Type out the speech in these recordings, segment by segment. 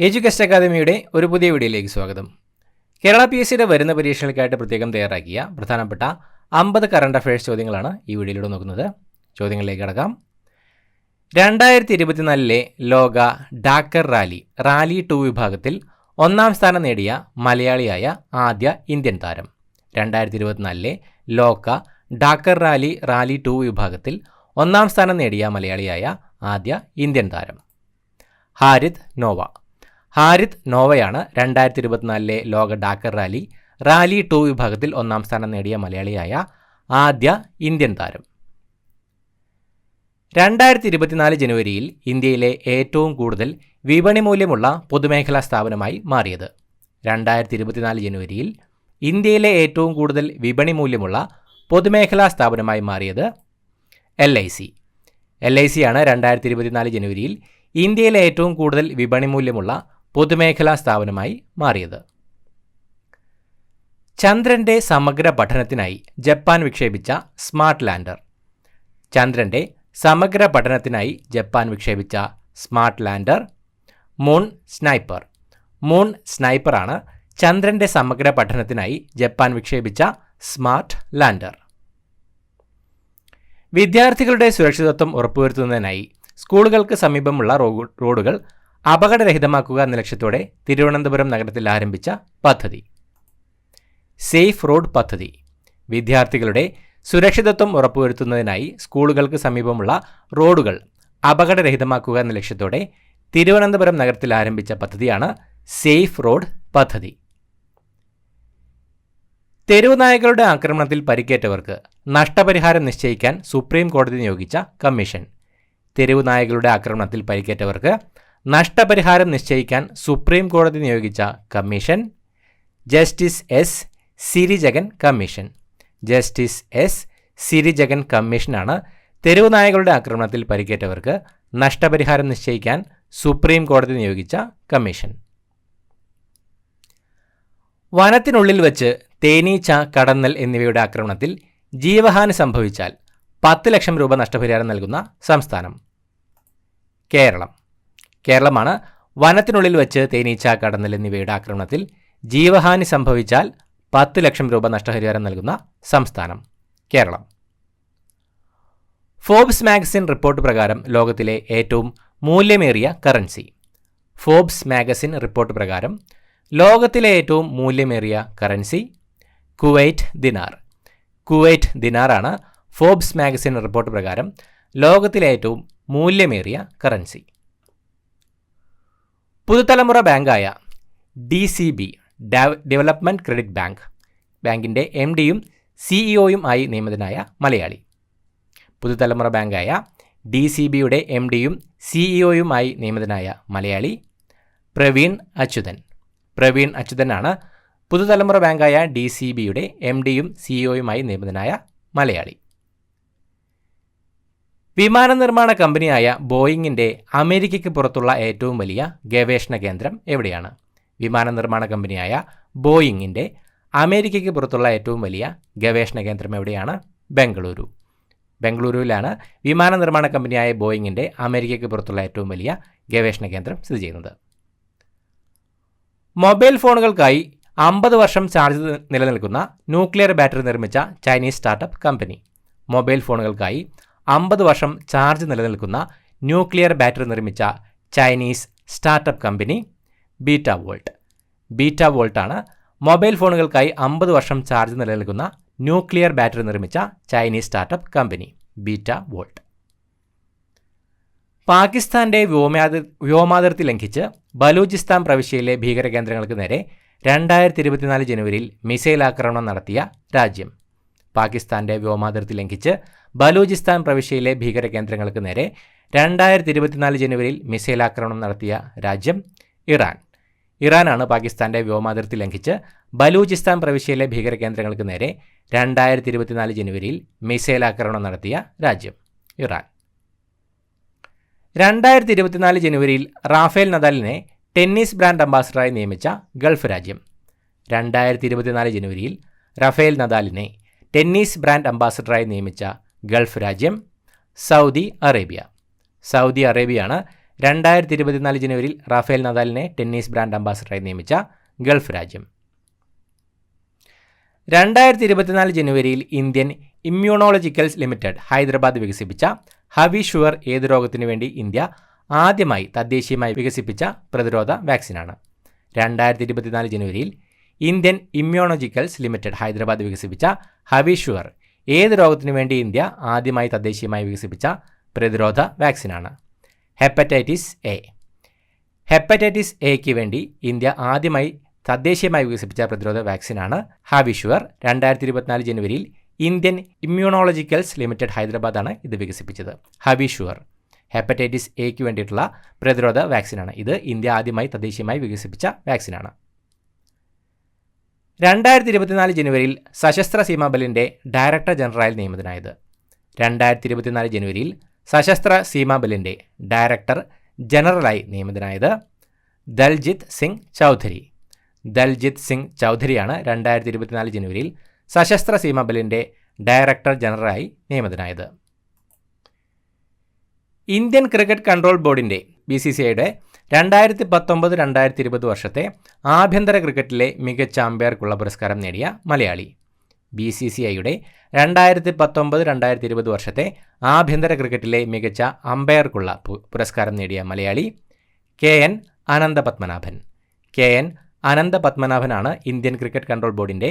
എഡ്യൂകസ്റ്റ് അക്കാദമിയുടെ ഒരു പുതിയ വീഡിയോയിലേക്ക് സ്വാഗതം. കേരള PSCയുടെ വരുന്ന പരീക്ഷകൾക്കായിട്ട് പ്രത്യേകം തയ്യാറാക്കിയ പ്രധാനപ്പെട്ട 50 കറണ്ട് അഫയേഴ്സ് ചോദ്യങ്ങളാണ് ഈ വീഡിയോയിലൂടെ നോക്കുന്നത്. ചോദ്യങ്ങളിലേക്ക് കടക്കാം. 2024 ലോക ഡാക്കർ റാലി 2 വിഭാഗത്തിൽ ഒന്നാം സ്ഥാനം നേടിയ മലയാളിയായ ആദ്യ ഇന്ത്യൻ താരം. 2024 ലോക ഡാക്കർ റാലി 2 വിഭാഗത്തിൽ ഒന്നാം സ്ഥാനം നേടിയ മലയാളിയായ ആദ്യ ഇന്ത്യൻ താരം ഹാരിത് നോവയാണ് 2024 ലോക ഡാക്കർ റാലി 2 വിഭാഗത്തിൽ ഒന്നാം സ്ഥാനം നേടിയ മലയാളിയായ ആദ്യ ഇന്ത്യൻ താരം. 2024 ജനുവരിയിൽ ഇന്ത്യയിലെ ഏറ്റവും കൂടുതൽ വിപണി മൂല്യമുള്ള പൊതുമേഖലാ സ്ഥാപനമായി മാറിയത്. 2024 ജനുവരിയിൽ ഇന്ത്യയിലെ ഏറ്റവും കൂടുതൽ വിപണി മൂല്യമുള്ള പൊതുമേഖലാ സ്ഥാപനമായി മാറിയത് LIC ആണ് 2024 ജനുവരിയിൽ ഇന്ത്യയിലെ ഏറ്റവും കൂടുതൽ വിപണി മൂല്യമുള്ള പൊതുമേഖലാ സ്ഥാപനമായി മാറിയത്. ചന്ദ്രന്റെ സമഗ്ര പഠനത്തിനായി ജപ്പാൻ വിക്ഷേപിച്ച സ്മാർട്ട് ലാൻഡർ. ചന്ദ്രന്റെ സമഗ്ര പഠനത്തിനായി ജപ്പാൻ വിക്ഷേപിച്ച സ്മാർട്ട് ലാൻഡർ മൂൺ സ്നൈപ്പറാണ് ചന്ദ്രന്റെ സമഗ്ര പഠനത്തിനായി ജപ്പാൻ വിക്ഷേപിച്ച സ്മാർട്ട് ലാൻഡർ. വിദ്യാർത്ഥികളുടെ സുരക്ഷിതത്വം ഉറപ്പുവരുത്തുന്നതിനായി സ്കൂളുകൾക്ക് സമീപമുള്ള റോഡുകൾ അപകടരഹിതമാക്കുക എന്ന ലക്ഷ്യത്തോടെ തിരുവനന്തപുരം നഗരത്തിൽ ആരംഭിച്ച പദ്ധതി സേഫ് റോഡ് പദ്ധതി. വിദ്യാർത്ഥികളുടെ സുരക്ഷിതത്വം ഉറപ്പുവരുത്തുന്നതിനായി സ്കൂളുകൾക്ക് സമീപമുള്ള റോഡുകൾ അപകടരഹിതമാക്കുക എന്ന ലക്ഷ്യത്തോടെ തിരുവനന്തപുരം നഗരത്തിൽ ആരംഭിച്ച പദ്ധതിയാണ് സേഫ് റോഡ് പദ്ധതി. തെരുവുനായകളുടെ ആക്രമണത്തിൽ പരിക്കേറ്റവർക്ക് നഷ്ടപരിഹാരം നിശ്ചയിക്കാൻ സുപ്രീം കോടതി നിയോഗിച്ച കമ്മീഷൻ. തെരുവുനായകളുടെ ആക്രമണത്തിൽ പരിക്കേറ്റവർക്ക് നഷ്ടപരിഹാരം നിശ്ചയിക്കാൻ സുപ്രീം കോടതി നിയോഗിച്ച കമ്മീഷൻ ജസ്റ്റിസ് എസ് സിരിജഗൻ കമ്മീഷനാണ് തെരുവുനായകളുടെ ആക്രമണത്തിൽ പരിക്കേറ്റവർക്ക് നഷ്ടപരിഹാരം നിശ്ചയിക്കാൻ സുപ്രീം കോടതി നിയോഗിച്ച കമ്മീഷൻ. വനത്തിനുള്ളിൽ വച്ച് തേനീച്ച, കടന്നൽ എന്നിവയുടെ ആക്രമണത്തിൽ ജീവഹാനി സംഭവിച്ചാൽ 10 ലക്ഷം രൂപ നഷ്ടപരിഹാരം നൽകുന്ന സംസ്ഥാനം കേരളമാണ്. വനത്തിനുള്ളിൽ വച്ച് തേനീച്ച, കടന്നൽ എന്നിവയുടെ ആക്രമണത്തിൽ ജീവഹാനി സംഭവിച്ചാൽ 10 ലക്ഷം രൂപ നഷ്ടപരിഹാരം നൽകുന്ന സംസ്ഥാനം കേരളം. ഫോബ്സ് മാഗസിൻ റിപ്പോർട്ട് പ്രകാരം ലോകത്തിലെ ഏറ്റവും മൂല്യമേറിയ കറൻസി. ഫോബ്സ് മാഗസിൻ റിപ്പോർട്ട് പ്രകാരം ലോകത്തിലെ ഏറ്റവും മൂല്യമേറിയ കറൻസി കുവൈറ്റ് ദിനാറാണ് ഫോബ്സ് മാഗസിൻ റിപ്പോർട്ട് പ്രകാരം ലോകത്തിലെ ഏറ്റവും മൂല്യമേറിയ കറൻസി. പുതുതലമുറ ബാങ്കായ DCB ഡെവലപ്മെൻറ്റ് ക്രെഡിറ്റ് ബാങ്കിൻ്റെ MDയും CEO-യും ആയി നിയമിതനായ മലയാളി. പുതുതലമുറ ബാങ്കായ DCBയുടെ MDയും CEO-യും ആയി നിയമിതനായ മലയാളി പ്രവീൺ അച്യുതനാണ് പുതുതലമുറ ബാങ്കായ DCBയുടെ MDയും CEO-യും ആയി നിയമിതനായ മലയാളി. വിമാന നിർമ്മാണ കമ്പനിയായ ബോയിങ്ങിൻ്റെ അമേരിക്കയ്ക്ക് പുറത്തുള്ള ഏറ്റവും വലിയ ഗവേഷണ കേന്ദ്രം എവിടെയാണ്? വിമാന നിർമ്മാണ കമ്പനിയായ ബോയിങ്ങിൻ്റെ അമേരിക്കയ്ക്ക് പുറത്തുള്ള ഏറ്റവും വലിയ ഗവേഷണ കേന്ദ്രം എവിടെയാണ്? ബംഗളൂരുവിലാണ് വിമാന നിർമ്മാണ കമ്പനിയായ ബോയിങ്ങിൻ്റെ അമേരിക്കയ്ക്ക് പുറത്തുള്ള ഏറ്റവും വലിയ ഗവേഷണ കേന്ദ്രം സ്ഥിതി ചെയ്യുന്നത്. മൊബൈൽ ഫോണുകൾക്കായി 50 വർഷം ചാർജ് നിലനിൽക്കുന്ന ന്യൂക്ലിയർ ബാറ്ററി നിർമ്മിച്ച ചൈനീസ് സ്റ്റാർട്ടപ്പ് കമ്പനി. മൊബൈൽ ഫോണുകൾക്കായി 50 വർഷം ചാർജ് നിലനിൽക്കുന്ന ന്യൂക്ലിയർ ബാറ്ററി നിർമ്മിച്ച ചൈനീസ് സ്റ്റാർട്ടപ്പ് കമ്പനി ബീറ്റ വോൾട്ടാണ് മൊബൈൽ ഫോണുകൾക്കായി 50 വർഷം ചാർജ് നിലനിൽക്കുന്ന ന്യൂക്ലിയർ ബാറ്ററി നിർമ്മിച്ച Chinese startup company Betavolt. പാകിസ്ഥാന്റെ വ്യോമാതിർത്തി ലംഘിച്ച് ബലൂചിസ്ഥാൻ പ്രവിശ്യയിലെ ഭീകരകേന്ദ്രങ്ങൾക്ക് നേരെ 2024 ജനുവരിയിൽ മിസൈൽ ആക്രമണം നടത്തിയ രാജ്യം. പാകിസ്ഥാന്റെ വ്യോമാതിർത്തി ലംഘിച്ച് ബലൂചിസ്ഥാൻ പ്രവിശ്യയിലെ ഭീകരകേന്ദ്രങ്ങൾക്ക് നേരെ 2024 ജനുവരിയിൽ മിസൈൽ ആക്രമണം നടത്തിയ രാജ്യം ഇറാനാണ്. പാകിസ്ഥാന്റെ വ്യോമാതിർത്തി ലംഘിച്ച് ബലൂചിസ്ഥാൻ പ്രവിശ്യയിലെ ഭീകരകേന്ദ്രങ്ങൾക്ക് നേരെ 2024 ജനുവരിയിൽ മിസൈൽ ആക്രമണം നടത്തിയ രാജ്യം ഇറാൻ. 2024 ജനുവരിയിൽ റാഫേൽ നദാലിനെ ടെന്നീസ് ബ്രാൻഡ് അംബാസഡറായി നിയമിച്ച ഗൾഫ് രാജ്യം. 2024 ജനുവരിയിൽ റാഫേൽ നദാലിനെ ടെന്നീസ് ബ്രാൻഡ് അംബാസഡറായി നിയമിച്ച ഗൾഫ് രാജ്യം സൗദി അറേബ്യയാണ് 2024 ജനുവരിയിൽ റാഫേൽ നദാലിനെ ടെന്നീസ് ബ്രാൻഡ് അംബാസഡറായി നിയമിച്ച ഗൾഫ് രാജ്യം. 2024 ജനുവരിയിൽ ഇന്ത്യൻ ഇമ്മ്യൂണോളജിക്കൽസ് ലിമിറ്റഡ് ഹൈദരാബാദ് വികസിപ്പിച്ച ഹവിഷുവർ ഏത് രോഗത്തിനു വേണ്ടി ഇന്ത്യ ആദ്യമായി തദ്ദേശീയമായി വികസിപ്പിച്ച പ്രതിരോധ വാക്സിനാണ്. 2024 ജനുവരിയിൽ ഇന്ത്യൻ ഇമ്മ്യൂണോളജിക്കൽസ് ലിമിറ്റഡ് ഹൈദരാബാദ് വികസിപ്പിച്ച ഹവിഷുവർ ഏത് രോഗത്തിനു വേണ്ടി ഇന്ത്യ ആദ്യമായി തദ്ദേശീയമായി വികസിപ്പിച്ച പ്രതിരോധ വാക്സിനാണ്? Hepatitis A. ഹെപ്പറ്റൈറ്റിസ് എക്ക് വേണ്ടി ഇന്ത്യ ആദ്യമായി തദ്ദേശീയമായി വികസിപ്പിച്ച പ്രതിരോധ വാക്സിനാണ് ഹാവിഷുവർ. 2024 ജനുവരിയിൽ ഇന്ത്യൻ ഇമ്മ്യൂണോളജിക്കൽസ് ലിമിറ്റഡ് ഹൈദരാബാദാണ് ഇത് വികസിപ്പിച്ചത്. ഹാവിഷുവർ ഹെപ്പറ്റൈറ്റിസ് എക്ക് വേണ്ടിയിട്ടുള്ള പ്രതിരോധ വാക്സിനാണ്. ഇത് ഇന്ത്യ ആദ്യമായി തദ്ദേശീയമായി വികസിപ്പിച്ച വാക്സിനാണ്. 2024 ജനുവരിയിൽ സശസ്ത്ര സീമാബലിൻ്റെ ഡയറക്ടർ ജനറലായി നിയമിതനായത്. 2024 ജനുവരിയിൽ സശസ്ത്ര സീമാബലിൻ്റെ ഡയറക്ടർ ജനറലായി നിയമിതനായത് ദൽജിത്ത് സിംഗ് ചൗധരി. ദൽജിത്ത് സിംഗ് ചൗധരിയാണ് 2024 ജനുവരിയിൽ സശസ്ത്ര സീമാബലിൻ്റെ ഡയറക്ടർ ജനറലായി നിയമിതനായത്. ഇന്ത്യൻ ക്രിക്കറ്റ് കൺട്രോൾ ബോർഡിൻ്റെ BCCIയുടെ 2019-2020 വർഷത്തെ ആഭ്യന്തര ക്രിക്കറ്റിലെ മികച്ച അമ്പയർക്കുള്ള പുരസ്കാരം നേടിയ മലയാളി. BCCIയുടെ 2019-2020 വർഷത്തെ ആഭ്യന്തര ക്രിക്കറ്റിലെ മികച്ച അമ്പയർക്കുള്ള പുരസ്കാരം നേടിയ മലയാളി KN അനന്തപത്മനാഭൻ. KN അനന്തപത്മനാഭനാണ് ഇന്ത്യൻ ക്രിക്കറ്റ് കൺട്രോൾ ബോർഡിൻ്റെ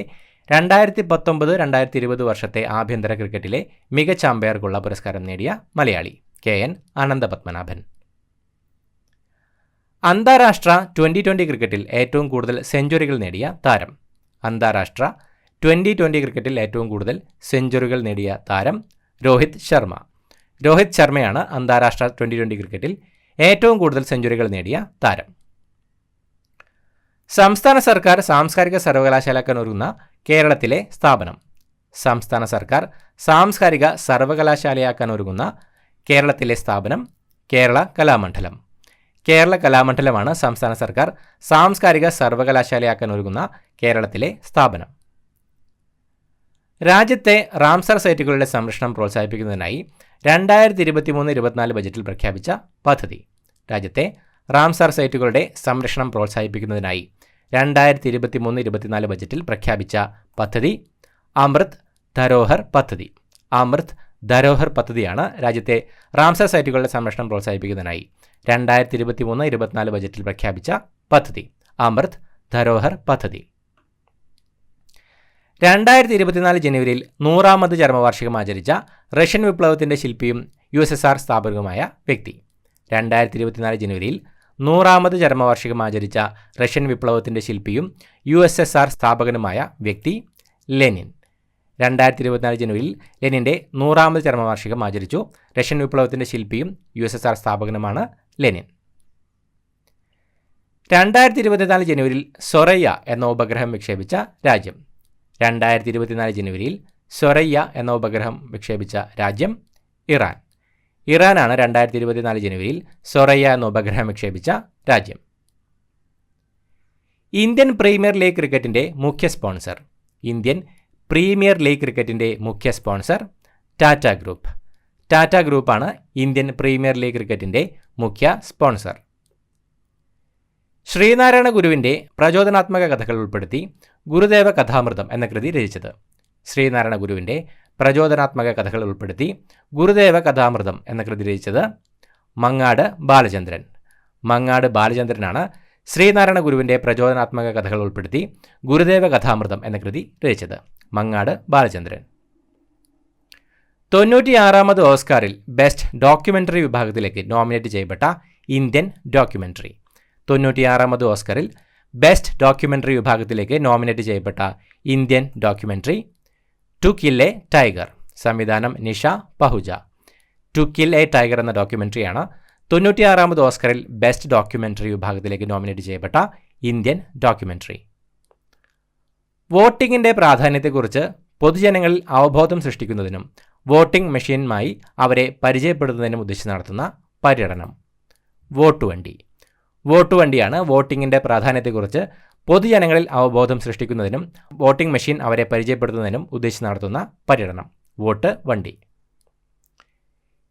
2019-2020 വർഷത്തെ ആഭ്യന്തര ക്രിക്കറ്റിലെ മികച്ച അമ്പയർക്കുള്ള പുരസ്കാരം നേടിയ മലയാളി KN അനന്തപത്മനാഭൻ. അന്താരാഷ്ട്ര 2020 ക്രിക്കറ്റിൽ ഏറ്റവും കൂടുതൽ സെഞ്ചുറികൾ നേടിയ താരം. അന്താരാഷ്ട്ര 2020 ക്രിക്കറ്റിൽ ഏറ്റവും കൂടുതൽ സെഞ്ചുറികൾ നേടിയ താരം രോഹിത് ശർമ്മ. രോഹിത് ശർമ്മയാണ് അന്താരാഷ്ട്ര 2020 ക്രിക്കറ്റിൽ ഏറ്റവും കൂടുതൽ സെഞ്ചുറികൾ നേടിയ താരം. സംസ്ഥാന സർക്കാർ സാംസ്കാരിക സർവകലാശാലയാക്കാൻ ഒരുങ്ങുന്ന കേരളത്തിലെ സ്ഥാപനം. സംസ്ഥാന സർക്കാർ സാംസ്കാരിക സർവകലാശാലയാക്കാൻ ഒരുങ്ങുന്ന കേരളത്തിലെ സ്ഥാപനം കേരള കലാമണ്ഡലം. കേരള കലാമണ്ഡലമാണ് സംസ്ഥാന സർക്കാർ സാംസ്കാരിക സർവകലാശാലയാക്കാൻ ഒരുങ്ങുന്ന കേരളത്തിലെ സ്ഥാപനം. രാജ്യത്തെ റാംസർ സൈറ്റുകളുടെ സംരക്ഷണം പ്രോത്സാഹിപ്പിക്കുന്നതിനായി 2023-24 ബജറ്റിൽ പ്രഖ്യാപിച്ച പദ്ധതി. രാജ്യത്തെ റാംസർ സൈറ്റുകളുടെ സംരക്ഷണം പ്രോത്സാഹിപ്പിക്കുന്നതിനായി 2023-24 ബജറ്റിൽ പ്രഖ്യാപിച്ച പദ്ധതി അമൃത് ധരോഹർ പദ്ധതി. അമൃത് ധരോഹർ പദ്ധതിയാണ് രാജ്യത്തെ റാംസർ സൈറ്റുകളുടെ സംരക്ഷണം പ്രോത്സാഹിപ്പിക്കുന്നതിനായി 2023-24 ബജറ്റിൽ പ്രഖ്യാപിച്ച പദ്ധതി അമൃത് ധരോഹർ പദ്ധതി. 2024 ജനുവരിയിൽ 100ാമത് ചരമവാർഷികം ആചരിച്ച റഷ്യൻ വിപ്ലവത്തിൻ്റെ ശില്പിയും USSR സ്ഥാപകനുമായ വ്യക്തി. 2024 ജനുവരിയിൽ 100ാമത് ചരമവാർഷികം ആചരിച്ച റഷ്യൻ വിപ്ലവത്തിൻ്റെ ശില്പിയും USSR സ്ഥാപകനുമായ വ്യക്തി ലെനിൻ. 2024 ജനുവരിയിൽ ലെനിൻ്റെ 100ാമത് ചരമവാർഷികം ആചരിച്ചു. റഷ്യൻ വിപ്ലവത്തിൻ്റെ ശില്പിയും USSR സ്ഥാപകനുമാണ് ലെനിൻ. 2024 ജനുവരിയിൽ സൊറയ്യ എന്ന ഉപഗ്രഹം വിക്ഷേപിച്ച രാജ്യം. 2024 ജനുവരിയിൽ സൊറയ്യ എന്ന ഉപഗ്രഹം വിക്ഷേപിച്ച രാജ്യം ഇറാൻ. ഇറാനാണ് 2024 ജനുവരിയിൽ സൊറയ്യ എന്ന ഉപഗ്രഹം വിക്ഷേപിച്ച രാജ്യം. ഇന്ത്യൻ പ്രീമിയർ ലീഗ് ക്രിക്കറ്റിൻ്റെ മുഖ്യ സ്പോൺസർ. ഇന്ത്യൻ പ്രീമിയർ ലീഗ് ക്രിക്കറ്റിൻ്റെ മുഖ്യ സ്പോൺസർ ടാറ്റ ഗ്രൂപ്പ്. ടാറ്റ ഗ്രൂപ്പാണ് ഇന്ത്യൻ പ്രീമിയർ ലീഗ് ക്രിക്കറ്റിൻ്റെ മുഖ്യ സ്പോൺസർ. ശ്രീനാരായണ ഗുരുവിൻ്റെ പ്രചോദനാത്മക കഥകൾ ഉൾപ്പെടുത്തി ഗുരുദേവ കഥാമൃതം എന്ന കൃതി രചിച്ചത്. ശ്രീനാരായണ ഗുരുവിൻ്റെ പ്രചോദനാത്മക കഥകൾ ഉൾപ്പെടുത്തി ഗുരുദേവ കഥാമൃതം എന്ന കൃതി രചിച്ചത് മങ്ങാട് ബാലചന്ദ്രൻ. മങ്ങാട് ബാലചന്ദ്രനാണ് ശ്രീനാരായണ ഗുരുവിൻ്റെ പ്രചോദനാത്മക കഥകൾ ഉൾപ്പെടുത്തി ഗുരുദേവ കഥാമൃതം എന്ന കൃതി രചിച്ചത് മങ്ങാട് ബാലചന്ദ്രൻ. 96ാമത് ഓസ്കാറിൽ ബെസ്റ്റ് ഡോക്യുമെൻ്ററി വിഭാഗത്തിലേക്ക് നോമിനേറ്റ് ചെയ്യപ്പെട്ട ഇന്ത്യൻ ഡോക്യുമെൻ്ററി. 96ാമത് ഓസ്കാറിൽ ബെസ്റ്റ് ഡോക്യുമെൻ്ററി വിഭാഗത്തിലേക്ക് നോമിനേറ്റ് ചെയ്യപ്പെട്ട Indian documentary to kill a tiger. സംവിധാനം Nisha Pahuja. To kill a tiger എന്ന ഡോക്യുമെൻ്ററിയാണ് 96ാമത് ഓസ്കറിൽ ബെസ്റ്റ് ഡോക്യുമെൻ്ററി വിഭാഗത്തിലേക്ക് നോമിനേറ്റ് ചെയ്യപ്പെട്ട ഇന്ത്യൻ ഡോക്യുമെൻ്ററി. വോട്ടിങ്ങിൻ്റെ പ്രാധാന്യത്തെക്കുറിച്ച് പൊതുജനങ്ങളിൽ അവബോധം സൃഷ്ടിക്കുന്നതിനും വോട്ടിംഗ് മെഷീനുമായി അവരെ പരിചയപ്പെടുത്തുന്നതിനും ഉദ്ദേശിച്ച് നടത്തുന്ന പര്യടനം വോട്ടുവണ്ടി. വോട്ടുവണ്ടിയാണ് വോട്ടിങ്ങിൻ്റെ പ്രാധാന്യത്തെക്കുറിച്ച് പൊതുജനങ്ങളിൽ അവബോധം സൃഷ്ടിക്കുന്നതിനും വോട്ടിംഗ് മെഷീൻ അവരെ പരിചയപ്പെടുത്തുന്നതിനും ഉദ്ദേശിച്ച് നടത്തുന്ന പര്യടനം വോട്ട് വണ്ടി.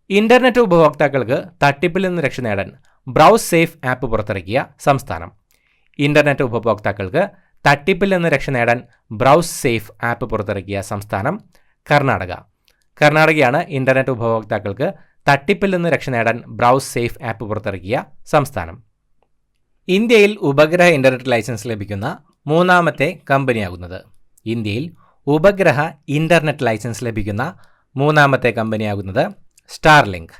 ഇൻ്റർനെറ്റ് ഉപഭോക്താക്കൾക്ക് തട്ടിപ്പിൽ നിന്ന് രക്ഷ നേടാൻ ബ്രൗസ് സേഫ് ആപ്പ് പുറത്തിറക്കിയ സംസ്ഥാനം. ഇന്റർനെറ്റ് ഉപഭോക്താക്കൾക്ക് തട്ടിപ്പിൽ നിന്ന് രക്ഷ നേടാൻ ബ്രൗസ് സേഫ് ആപ്പ് പുറത്തിറക്കിയ സംസ്ഥാനം കർണാടക. കർണാടകയാണ് ഇന്റർനെറ്റ് ഉപഭോക്താക്കൾക്ക് തട്ടിപ്പിൽ നിന്ന് രക്ഷ നേടാൻ ബ്രൗസ് സേഫ് ആപ്പ് പുറത്തിറക്കിയ സംസ്ഥാനം. ഇന്ത്യയിൽ ഉപഗ്രഹ ഇന്റർനെറ്റ് ലൈസൻസ് ലഭിക്കുന്ന മൂന്നാമത്തെ കമ്പനിയാകുന്നത്. ഇന്ത്യയിൽ ഉപഗ്രഹ ഇന്റർനെറ്റ് ലൈസൻസ് ലഭിക്കുന്ന മൂന്നാമത്തെ കമ്പനിയാകുന്നത് സ്റ്റാർലിങ്ക്.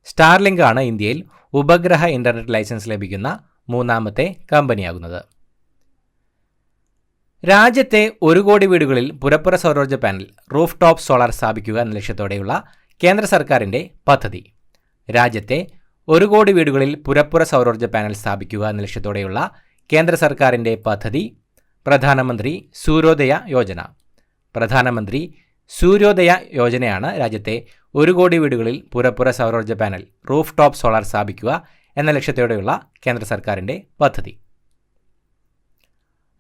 സ്റ്റാർലിങ്ക് ആണ് ഇന്ത്യയിൽ ഉപഗ്രഹ ഇന്റർനെറ്റ് ലൈസൻസ് ലഭിക്കുന്ന മൂന്നാമത്തെ കമ്പനിയാകുന്നത്. രാജ്യത്തെ 1 കോടി വീടുകളിൽ പുരപ്പുറ സൗരോർജ്ജ പാനൽ റൂഫ് ടോപ്പ് സോളാർ സ്ഥാപിക്കുക എന്ന ലക്ഷ്യത്തോടെയുള്ള കേന്ദ്ര സർക്കാരിൻ്റെ പദ്ധതി. രാജ്യത്തെ 1 കോടി വീടുകളിൽ പുരപ്പുറ സൗരോർജ്ജ പാനൽ സ്ഥാപിക്കുക എന്ന ലക്ഷ്യത്തോടെയുള്ള കേന്ദ്ര സർക്കാരിൻ്റെ പദ്ധതി പ്രധാനമന്ത്രി സൂര്യോദയ യോജന. പ്രധാനമന്ത്രി സൂര്യോദയ യോജനയാണ് രാജ്യത്തെ 1 കോടി വീടുകളിൽ പുരപ്പുറ സൗരോർജ്ജ പാനൽ റൂഫ് ടോപ്പ് സോളാർ സ്ഥാപിക്കുക എന്ന ലക്ഷ്യത്തോടെയുള്ള കേന്ദ്ര സർക്കാരിൻ്റെ പദ്ധതി.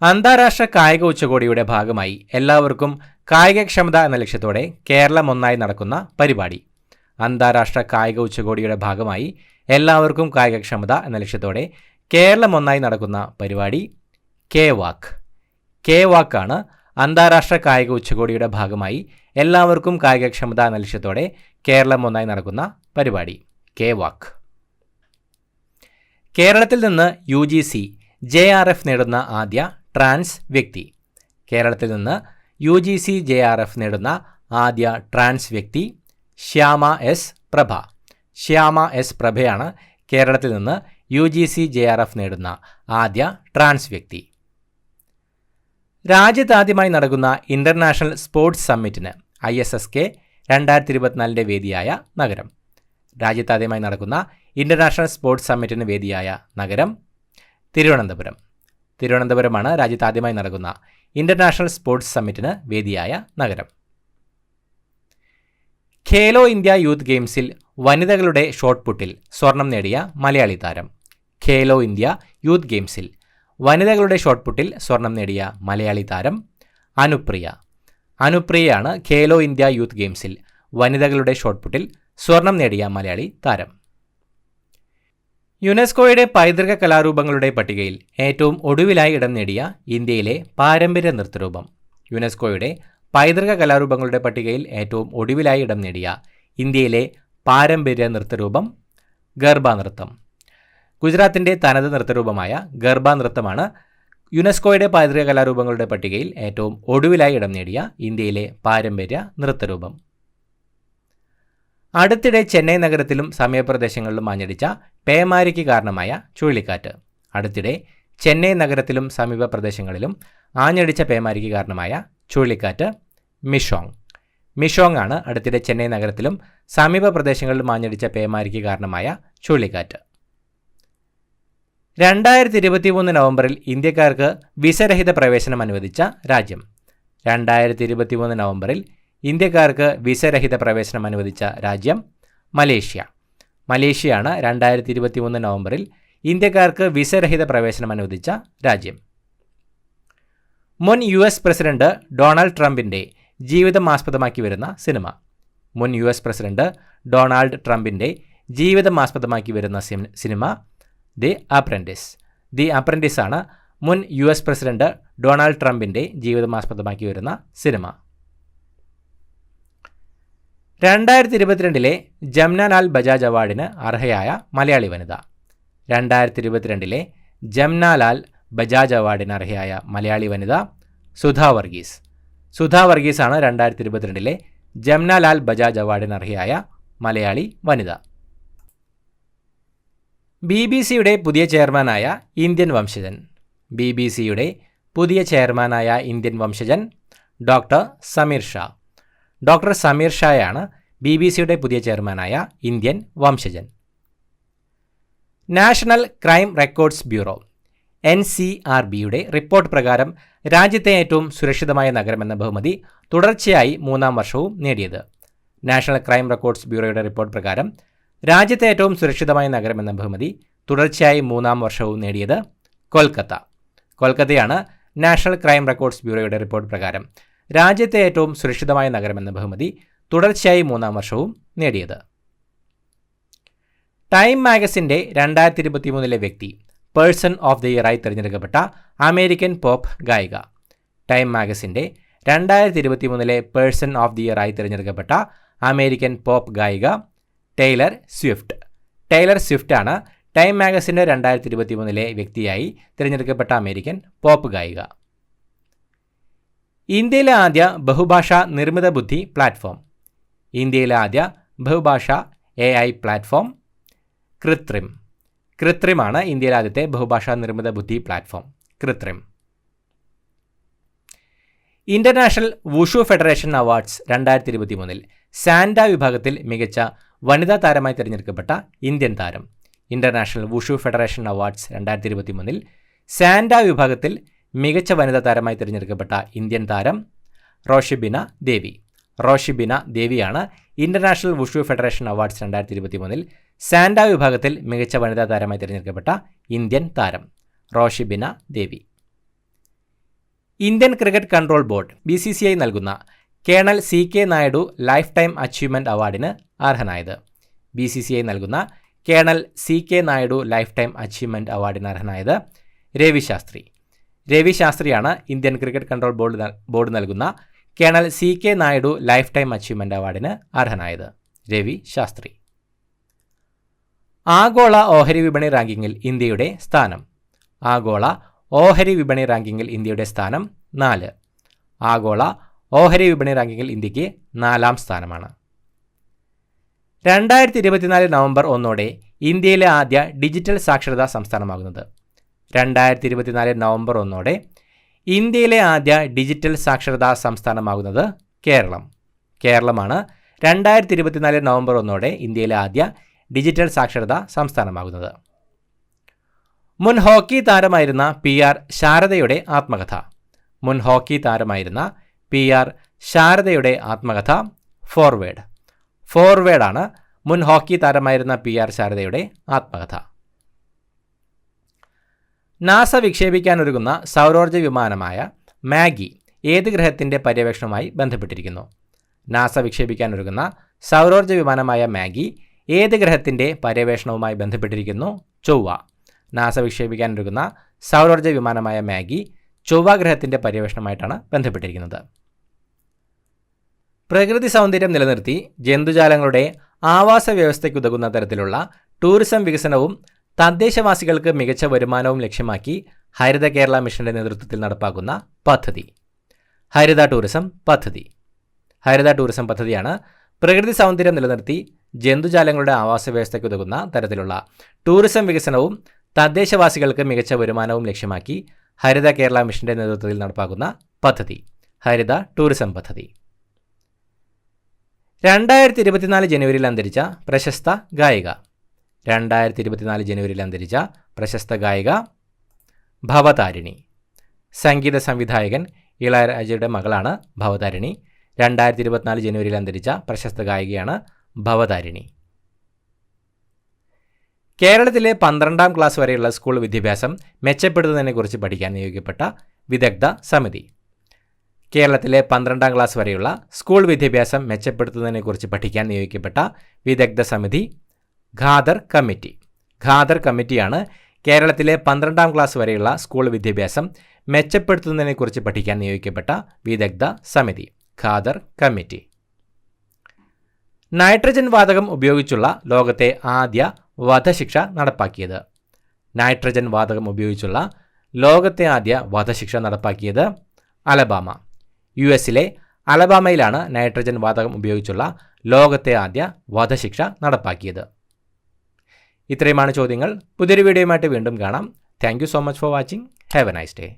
അന്താരാഷ്ട്ര കായിക ഉച്ചകോടിയുടെ ഭാഗമായി എല്ലാവർക്കും കായികക്ഷമത എന്ന ലക്ഷ്യത്തോടെ കേരളം ഒന്നായി നടക്കുന്ന പരിപാടി. അന്താരാഷ്ട്ര കായിക ഉച്ചകോടിയുടെ ഭാഗമായി എല്ലാവർക്കും കായികക്ഷമത എന്ന ലക്ഷ്യത്തോടെ കേരളം ഒന്നായി നടക്കുന്ന പരിപാടി കെ വാക്ക്. കെ വാക്കാണ് അന്താരാഷ്ട്ര കായിക ഉച്ചകോടിയുടെ ഭാഗമായി എല്ലാവർക്കും കായികക്ഷമത എന്ന ലക്ഷ്യത്തോടെ കേരളം ഒന്നായി നടക്കുന്ന പരിപാടി കെ വാക്ക്. കേരളത്തിൽ നിന്ന് UGC JRF നേടുന്ന ആദ്യ ട്രാൻസ് വ്യക്തി. കേരളത്തിൽ നിന്ന് UGC JRF നേടുന്ന ആദ്യ ട്രാൻസ് വ്യക്തി ശ്യാമ എസ് പ്രഭ. ശ്യാമ എസ് പ്രഭയാണ് കേരളത്തിൽ നിന്ന് UGC JRF നേടുന്ന ആദ്യ ട്രാൻസ് വ്യക്തി. രാജ്യത്താദ്യമായി നടക്കുന്ന ഇന്റർനാഷണൽ സ്പോർട്സ് സമ്മിറ്റിന് ISSK 2024 വേദിയായ നഗരം. രാജ്യത്താദ്യമായി നടക്കുന്ന ഇന്റർനാഷണൽ സ്പോർട്സ് സമ്മിറ്റിന് വേദിയായ നഗരം തിരുവനന്തപുരം. തിരുവനന്തപുരമാണ് രാജ്യത്താദ്യമായി നടക്കുന്ന ഇന്റർനാഷണൽ സ്പോർട്സ് സമ്മിറ്റിന് വേദിയായ നഗരം. ഖേലോ ഇന്ത്യ യൂത്ത് ഗെയിംസിൽ വനിതകളുടെ ഷോട്ട് പുട്ടിൽ സ്വർണം നേടിയ മലയാളി താരം. ഖേലോ ഇന്ത്യ യൂത്ത് ഗെയിംസിൽ വനിതകളുടെ ഷോട്ട് പുട്ടിൽ സ്വർണം നേടിയ മലയാളി താരം അനുപ്രിയ. അനുപ്രിയയാണ് ഖേലോ ഇന്ത്യ യൂത്ത് ഗെയിംസിൽ വനിതകളുടെ ഷോട്ട് പുട്ടിൽ സ്വർണം നേടിയ മലയാളി താരം. യുനെസ്കോയുടെ പൈതൃക കലാരൂപങ്ങളുടെ പട്ടികയിൽ ഏറ്റവും ഒടുവിലായി ഇടം നേടിയ ഇന്ത്യയിലെ പാരമ്പര്യ നൃത്തരൂപം. യുനെസ്കോയുടെ പൈതൃക കലാരൂപങ്ങളുടെ പട്ടികയിൽ ഏറ്റവും ഒടുവിലായി ഇടം നേടിയ ഇന്ത്യയിലെ പാരമ്പര്യ നൃത്തരൂപം ഗർഭ നൃത്തം. ഗുജറാത്തിൻ്റെ തനത് നൃത്തരൂപമായ ഗർഭ നൃത്തമാണ് യുനെസ്കോയുടെ പൈതൃക കലാരൂപങ്ങളുടെ പട്ടികയിൽ ഏറ്റവും ഒടുവിലായി ഇടം നേടിയ ഇന്ത്യയിലെ പാരമ്പര്യ നൃത്തരൂപം. അടുത്തിടെ ചെന്നൈ നഗരത്തിലും സമീപപ്രദേശങ്ങളിലും ആഞ്ഞടിച്ച പേമാരിക്ക് കാരണമായ ചുഴലിക്കാറ്റ്. അടുത്തിടെ ചെന്നൈ നഗരത്തിലും സമീപ പ്രദേശങ്ങളിലും ആഞ്ഞടിച്ച പേമാരിക്ക് കാരണമായ ചുഴലിക്കാറ്റ് മിഷോങ്. മിഷോങ് ആണ് അടുത്തിടെ ചെന്നൈ നഗരത്തിലും സമീപ പ്രദേശങ്ങളിലും ആഞ്ഞടിച്ച പേമാരിക്ക് കാരണമായ ചുഴലിക്കാറ്റ്. 2023 നവംബറിൽ ഇന്ത്യക്കാർക്ക് വിസരഹിത പ്രവേശനം അനുവദിച്ച രാജ്യം. 2023 നവംബറിൽ ഇന്ത്യക്കാർക്ക് വിസരഹിത പ്രവേശനം അനുവദിച്ച രാജ്യം മലേഷ്യ. മലേഷ്യയാണ് 2023 നവംബറിൽ ഇന്ത്യക്കാർക്ക് വിസരഹിത പ്രവേശനം അനുവദിച്ച രാജ്യം. മുൻ US പ്രസിഡന്റ് ഡൊണാൾഡ് ട്രംപിൻ്റെ ജീവിതം ആസ്പദമാക്കി വരുന്ന സിനിമ. മുൻ US പ്രസിഡന്റ് ഡൊണാൾഡ് ട്രംപിൻ്റെ ജീവിതം ആസ്പദമാക്കി വരുന്ന cinema the apprentice. The apprentice ആണ് മുൻ US പ്രസിഡന്റ് ഡൊണാൾഡ് ട്രംപിൻ്റെ ജീവിതം ആസ്പദമാക്കി വരുന്ന സിനിമ. 2022 ജംനാലാൽ ബജാജ് അവാർഡിന് അർഹയായ മലയാളി വനിത. 2022 ജംനാലാൽ ബജാജ് അവാർഡിന് അർഹയായ മലയാളി വനിത സുധാ വർഗീസ്. സുധാ വർഗീസാണ് 2022 ജംനാലാൽ ബജാജ് അവാർഡിന് അർഹയായ മലയാളി വനിത. BBC-യുടെ പുതിയ ചെയർമാനായ ഇന്ത്യൻ വംശജൻ. BBC-യുടെ പുതിയ ചെയർമാനായ ഇന്ത്യൻ വംശജൻ ഡോക്ടർ സമീർ ഷാ. ഡോക്ടർ സമീർ ഷായാണ് BBC-യുടെ പുതിയ ചെയർമാനായ ഇന്ത്യൻ വംശജൻ. നാഷണൽ ക്രൈം റെക്കോർഡ്സ് ബ്യൂറോ NCRB-യുടെ റിപ്പോർട്ട് പ്രകാരം രാജ്യത്തെ ഏറ്റവും സുരക്ഷിതമായ നഗരമെന്ന ബഹുമതി തുടർച്ചയായി 3-ാം വർഷവും നേടിയത്. നാഷണൽ ക്രൈം റെക്കോർഡ്സ് ബ്യൂറോയുടെ റിപ്പോർട്ട് പ്രകാരം രാജ്യത്തെ ഏറ്റവും സുരക്ഷിതമായ നഗരമെന്ന ബഹുമതി തുടർച്ചയായി 3-ാം വർഷവും നേടിയത് കൊൽക്കത്ത. കൊൽക്കത്തയാണ് നാഷണൽ ക്രൈം റെക്കോർഡ്സ് ബ്യൂറോയുടെ റിപ്പോർട്ട് പ്രകാരം രാജ്യത്തെ ഏറ്റവും സുരക്ഷിതമായ നഗരമെന്ന ബഹുമതി തുടർച്ചയായി 3-ാം വർഷവും നേടിയത്. ടൈം മാഗസിൻ്റെ 2023 വ്യക്തി, പേഴ്സൺ ഓഫ് ദി ഇയറായി തിരഞ്ഞെടുക്കപ്പെട്ട അമേരിക്കൻ പോപ്പ് ഗായിക. ടൈം മാഗസിൻ്റെ 2023 പേഴ്സൺ ഓഫ് ദി ഇയറായി തിരഞ്ഞെടുക്കപ്പെട്ട അമേരിക്കൻ പോപ്പ് ഗായിക ടൈലർ സ്വിഫ്റ്റ്. ടൈലർ സ്വിഫ്റ്റാണ് ടൈം മാഗസിൻ്റെ 2023 വ്യക്തിയായി തിരഞ്ഞെടുക്കപ്പെട്ട അമേരിക്കൻ പോപ്പ് ഗായിക. ഇന്ത്യയിലെ ആദ്യ ബഹുഭാഷാ നിർമ്മിത ബുദ്ധി പ്ലാറ്റ്ഫോം. ഇന്ത്യയിലെ ആദ്യ ബഹുഭാഷാ AI പ്ലാറ്റ്ഫോം കൃത്രിം. കൃത്രിമാണ് ഇന്ത്യയിലെ ആദ്യത്തെ ബഹുഭാഷാ നിർമ്മിത ബുദ്ധി platform. Krutrim. International wushu federation awards 2023 sanda വിഭാഗത്തിൽ മികച്ച വനിതാ താരമായി തിരഞ്ഞെടുക്കപ്പെട്ട ഇന്ത്യൻ താരം. International wushu federation awards 2023 sanda വിഭാഗത്തിൽ മികച്ച വനിതാ താരമായി തിരഞ്ഞെടുക്കപ്പെട്ട ഇന്ത്യൻ താരം റോഷിബിന ദേവി. റോഷിബിന ദേവിയാണ് international wushu federation awards 2023 sanda വിഭാഗത്തിൽ മികച്ച വനിതാ താരമായി തിരഞ്ഞെടുക്കപ്പെട്ട ഇന്ത്യൻ താരം Roshibina Devi. Indian cricket control board BCCI നൽകുന്ന colonel CK Naidu lifetime achievement അവാർഡിന് അർഹനായത്. BCCI നൽകുന്ന colonel CK Naidu lifetime achievement അവാർഡിന് അർഹനായത് രവി ശാസ്ത്രി. രവി ശാസ്ത്രിയാണ് ഇന്ത്യൻ ക്രിക്കറ്റ് കൺട്രോൾ ബോർഡ് നൽകുന്ന colonel CK Naidu lifetime achievement അവാർഡിന് അർഹനായത് രവി ശാസ്ത്രി. ആഗോള ഓഹരി വിപണി റാങ്കിങ്ങിൽ ഇന്ത്യയുടെ സ്ഥാനം. ആഗോള ഓഹരി വിപണി റാങ്കിങ്ങിൽ ഇന്ത്യയുടെ സ്ഥാനം 4. ആഗോള ഓഹരി വിപണി റാങ്കിങ്ങിൽ ഇന്ത്യക്ക് 4ാം സ്ഥാനമാണ്. 2024 നവംബർ 1 ഇന്ത്യയിലെ ആദ്യ ഡിജിറ്റൽ സാക്ഷരതാ സംസ്ഥാനമാകുന്നത്. 2024 നവംബർ 1 ഇന്ത്യയിലെ ആദ്യ ഡിജിറ്റൽ സാക്ഷരതാ സംസ്ഥാനമാകുന്നത് കേരളം. കേരളമാണ് 2024 നവംബർ 1 ഇന്ത്യയിലെ ആദ്യ ഡിജിറ്റൽ സാക്ഷരതാ സംസ്ഥാനമാകുന്നത്. മുൻ ഹോക്കി താരമായിരുന്ന PR ശാരദയുടെ ആത്മകഥ. മുൻ ഹോക്കി താരമായിരുന്ന PR ശാരദയുടെ ആത്മകഥ ഫോർവേഡ്. ഫോർവേഡാണ് മുൻ ഹോക്കി താരമായിരുന്ന PR ശാരദയുടെ ആത്മകഥ. നാസ വിക്ഷേപിക്കാനൊരുങ്ങുന്ന സൗരോർജ്ജ വിമാനമായ മാഗി ഏത് ഗ്രഹത്തിൻ്റെ പര്യവേക്ഷണവുമായി ബന്ധപ്പെട്ടിരിക്കുന്നു? നാസ വിക്ഷേപിക്കാനൊരുങ്ങുന്ന സൗരോർജ്ജ വിമാനമായ മാഗി ഏത് ഗ്രഹത്തിൻ്റെ പര്യവേഷണവുമായി ബന്ധപ്പെട്ടിരിക്കുന്നു? ചൊവ്വ. നാസ വിക്ഷേപിക്കാനൊരുങ്ങുന്ന സൗരോർജ്ജ വിമാനമായ മാഗി ചൊവ്വ ഗ്രഹത്തിൻ്റെ പര്യവേഷണമായിട്ടാണ് ബന്ധപ്പെട്ടിരിക്കുന്നത്. പ്രകൃതി സൗന്ദര്യം നിലനിർത്തി ജന്തുജാലങ്ങളുടെ ആവാസ വ്യവസ്ഥയ്ക്കുതകുന്ന തരത്തിലുള്ള ടൂറിസം വികസനവും തദ്ദേശവാസികൾക്ക് മികച്ച വരുമാനവും ലക്ഷ്യമാക്കി ഹരിത കേരള മിഷന്റെ നേതൃത്വത്തിൽ നടപ്പാക്കുന്ന പദ്ധതി ഹരിത ടൂറിസം പദ്ധതി. ഹരിത ടൂറിസം പദ്ധതിയാണ് പ്രകൃതി സൗന്ദര്യം നിലനിർത്തി ജന്തുജാലങ്ങളുടെ ആവാസ വ്യവസ്ഥയ്ക്കുതകുന്ന തരത്തിലുള്ള ടൂറിസം വികസനവും തദ്ദേശവാസികൾക്ക് മികച്ച വരുമാനവും ലക്ഷ്യമാക്കി ഹരിത കേരള മിഷന്റെ നേതൃത്വത്തിൽ നടപ്പാക്കുന്ന പദ്ധതി ഹരിത ടൂറിസം പദ്ധതി. 2024 ജനുവരിയിൽ അന്തരിച്ച പ്രശസ്ത ഗായിക. 2024 ജനുവരിയിൽ അന്തരിച്ച പ്രശസ്ത ഗായിക ഭവതാരിണി. സംഗീത സംവിധായകൻ ഇളയരാജയുടെ മകളാണ് ഭവതാരിണി. 2024 ജനുവരിയിൽ അന്തരിച്ച പ്രശസ്ത ഗായികയാണ് ഭവതാരിണി. കേരളത്തിലെ 12ാം ക്ലാസ് വരെയുള്ള സ്കൂൾ വിദ്യാഭ്യാസം മെച്ചപ്പെടുത്തുന്നതിനെക്കുറിച്ച് പഠിക്കാൻ നിയോഗിക്കപ്പെട്ട വിദഗ്ധ സമിതി. കേരളത്തിലെ 12ാം ക്ലാസ് വരെയുള്ള സ്കൂൾ വിദ്യാഭ്യാസം മെച്ചപ്പെടുത്തുന്നതിനെക്കുറിച്ച് പഠിക്കാൻ നിയോഗിക്കപ്പെട്ട വിദഗ്ധ സമിതി ഖാദർ കമ്മിറ്റി. ഖാദർ കമ്മിറ്റിയാണ് കേരളത്തിലെ 12ാം ക്ലാസ് വരെയുള്ള സ്കൂൾ വിദ്യാഭ്യാസം മെച്ചപ്പെടുത്തുന്നതിനെക്കുറിച്ച് പഠിക്കാൻ നിയോഗിക്കപ്പെട്ട വിദഗ്ധ സമിതി ഖാദർ കമ്മിറ്റി. നൈട്രജൻ വാതകം ഉപയോഗിച്ചുള്ള ലോകത്തെ ആദ്യ വധശിക്ഷ നടപ്പാക്കിയത്. നൈട്രജൻ വാതകം ഉപയോഗിച്ചുള്ള ലോകത്തെ ആദ്യ വധശിക്ഷ നടപ്പാക്കിയത് അലബാമ. US-ലെ അലബാമയിലാണ് നൈട്രജൻ വാതകം ഉപയോഗിച്ചുള്ള ലോകത്തെ ആദ്യ വധശിക്ഷ നടപ്പാക്കിയത്. ഇത്രയുമാണ് ചോദ്യങ്ങൾ. പുതിയൊരു വീഡിയോയുമായിട്ട് വീണ്ടും കാണാം. Thank you so much for watching. Have A nice day.